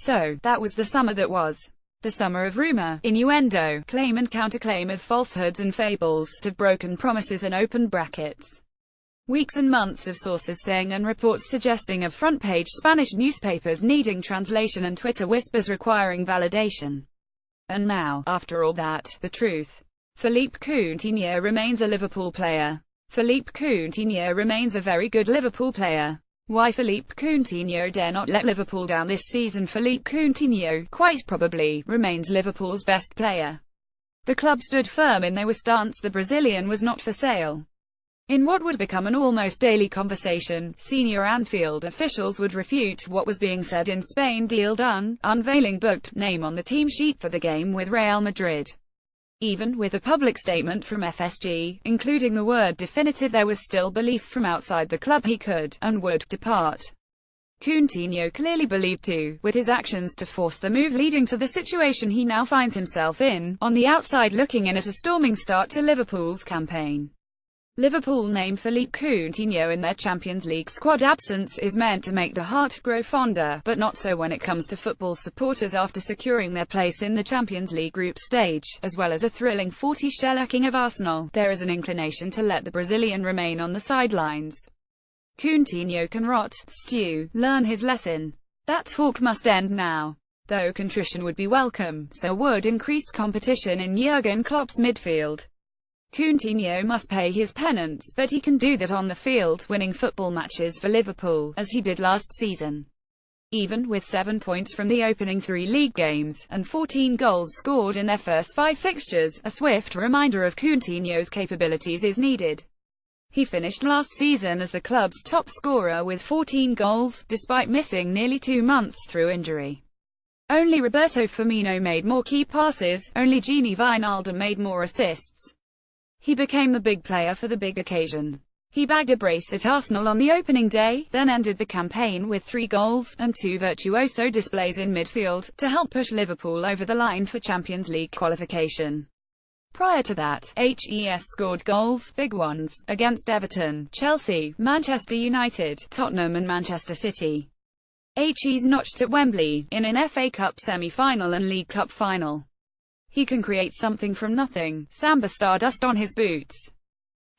So, that was the summer that was. The summer of rumor, innuendo, claim and counterclaim, of falsehoods and fables, of broken promises and open brackets. Weeks and months of sources saying and reports suggesting, of front-page Spanish newspapers needing translation and Twitter whispers requiring validation. And now, after all that, the truth. Philippe Coutinho remains a Liverpool player. Philippe Coutinho remains a very good Liverpool player. Why Philippe Coutinho dare not let Liverpool down this season? Philippe Coutinho, quite probably, remains Liverpool's best player. The club stood firm in their stance. The Brazilian was not for sale. In what would become an almost daily conversation, senior Anfield officials would refute what was being said in Spain. Deal done, unveiling booked, name on the team sheet for the game with Real Madrid. Even with a public statement from FSG, including the word definitive, there was still belief from outside the club he could, and would, depart. Coutinho clearly believed to, with his actions, to force the move, leading to the situation he now finds himself in, on the outside looking in at a storming start to Liverpool's campaign. Liverpool name Philippe Coutinho in their Champions League squad. Absence is meant to make the heart grow fonder, but not so when it comes to football supporters after securing their place in the Champions League group stage, as well as a thrilling 40 shellacking of Arsenal. There is an inclination to let the Brazilian remain on the sidelines. Coutinho can rot, stew, learn his lesson. That talk must end now. Though contrition would be welcome, so would increased competition in Jurgen Klopp's midfield. Coutinho must pay his penance, but he can do that on the field, winning football matches for Liverpool, as he did last season. Even with 7 points from the opening 3 league games, and 14 goals scored in their first 5 fixtures, a swift reminder of Coutinho's capabilities is needed. He finished last season as the club's top scorer with 14 goals, despite missing nearly 2 months through injury. Only Roberto Firmino made more key passes, only Gini Wijnaldum made more assists. He became the big player for the big occasion. He bagged a brace at Arsenal on the opening day, then ended the campaign with 3 goals, and 2 virtuoso displays in midfield, to help push Liverpool over the line for Champions League qualification. Prior to that, HES scored goals, big ones, against Everton, Chelsea, Manchester United, Tottenham and Manchester City. HE's notched at Wembley, in an FA Cup semi-final and League Cup final. He can create something from nothing, Samba stardust on his boots.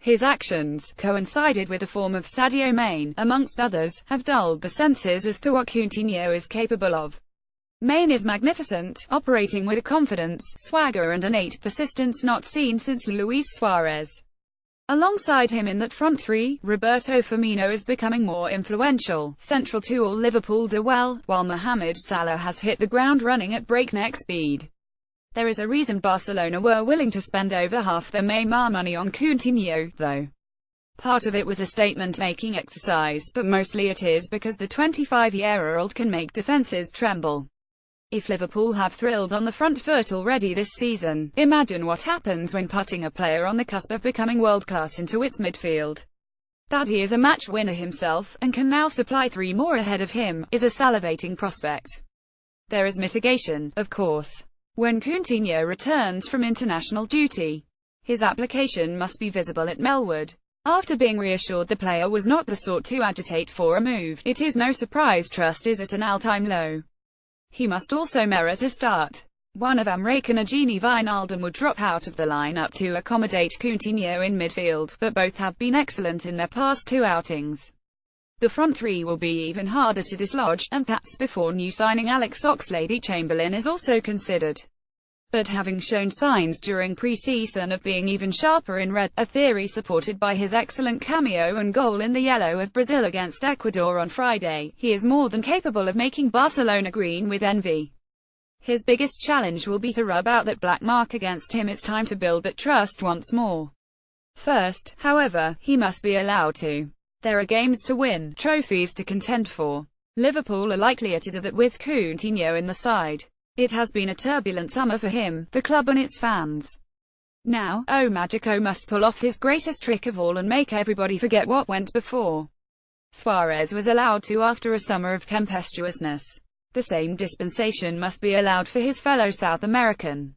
His actions, coincided with the form of Sadio Mane, amongst others, have dulled the senses as to what Coutinho is capable of. Mane is magnificent, operating with a confidence, swagger and innate persistence not seen since Luis Suarez. Alongside him in that front three, Roberto Firmino is becoming more influential, central to all Liverpool do well, while Mohamed Salah has hit the ground running at breakneck speed. There is a reason Barcelona were willing to spend over half their Neymar money on Coutinho, though. Part of it was a statement-making exercise, but mostly it is because the 25-year-old can make defenses tremble. If Liverpool have thrilled on the front foot already this season, imagine what happens when putting a player on the cusp of becoming world-class into its midfield. That he is a match winner himself, and can now supply 3 more ahead of him, is a salivating prospect. There is mitigation, of course. When Coutinho returns from international duty, his application must be visible at Melwood. After being reassured the player was not the sort to agitate for a move, it is no surprise trust is at an all-time low. He must also merit a start. One of Amrakan or Gini Wijnaldum would drop out of the lineup to accommodate Coutinho in midfield, but both have been excellent in their past 2 outings. The front 3 will be even harder to dislodge, and that's before new signing Alex Oxlade-Chamberlain is also considered. But having shown signs during pre-season of being even sharper in red, a theory supported by his excellent cameo and goal in the yellow of Brazil against Ecuador on Friday, he is more than capable of making Barcelona green with envy. His biggest challenge will be to rub out that black mark against him. It's time to build that trust once more. First, however, he must be allowed to. There are games to win, trophies to contend for. Liverpool are likelier to do that with Coutinho in the side. It has been a turbulent summer for him, the club and its fans. Now, O Magico must pull off his greatest trick of all and make everybody forget what went before. Suarez was allowed to after a summer of tempestuousness. The same dispensation must be allowed for his fellow South American.